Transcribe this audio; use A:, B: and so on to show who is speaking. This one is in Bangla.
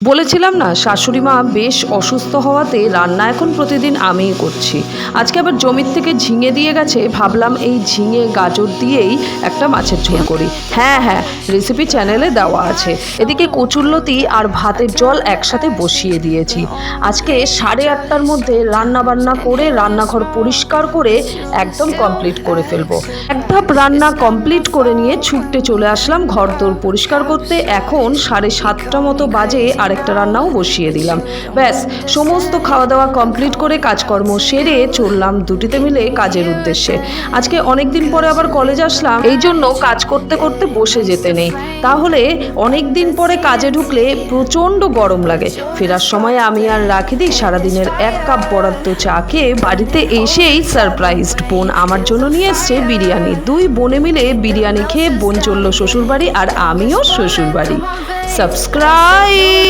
A: বলেছিলাম না শাশুড়ি মা বেশ অসুস্থ হওয়াতে রান্না এখন প্রতিদিন আমিই করছি। আজকে আবার জমির থেকে ঝিঙে দিয়ে গেছে, ভাবলাম এই ঝিঙে গাজর দিয়েই একটা মাছের ঝোল করি। হ্যাঁ, রেসিপি চ্যানেলে দেওয়া আছে। এদিকে কচুরলতি আর ভাতের জল একসাথে বসিয়ে দিয়েছি। আজকে 8:30টার মধ্যে রান্না বান্না করে রান্নাঘর পরিষ্কার করে একদম কমপ্লিট করে ফেলবো। এক ধাপ রান্না কমপ্লিট করে নিয়ে ছুটতে চলে আসলাম ঘরদোর পরিষ্কার করতে। এখন 7:30 মতো বাজে, আরেকটা রান্নাও বসিয়ে দিলাম। ব্যাস, সমস্ত খাওয়া দাওয়া কমপ্লিট করে কাজকর্ম সেরে চললাম দুটিতে মিলে কাজের উদ্দেশ্যে। আজকে অনেক দিন পরে আবার কলেজ আসলাম, এই জন্য কাজ করতে করতে বসে যেতে নেই, তাহলে অনেক দিন পরে কাজে ঢুকলে প্রচণ্ড গরম লাগে। ফেরার সময় আমি আর রাখিদি সারাদিনের 1 কাপ বরাদ্দ চা খেয়ে বাড়িতে এসেই সারপ্রাইজড। বোন আমার জন্য নিয়ে এসছে বিরিয়ানি। 2 বোনে মিলে বিরিয়ানি খেয়ে বোন চলল শ্বশুরবাড়ি আর আমিও শ্বশুরবাড়ি। সাবস্ক্রাইব।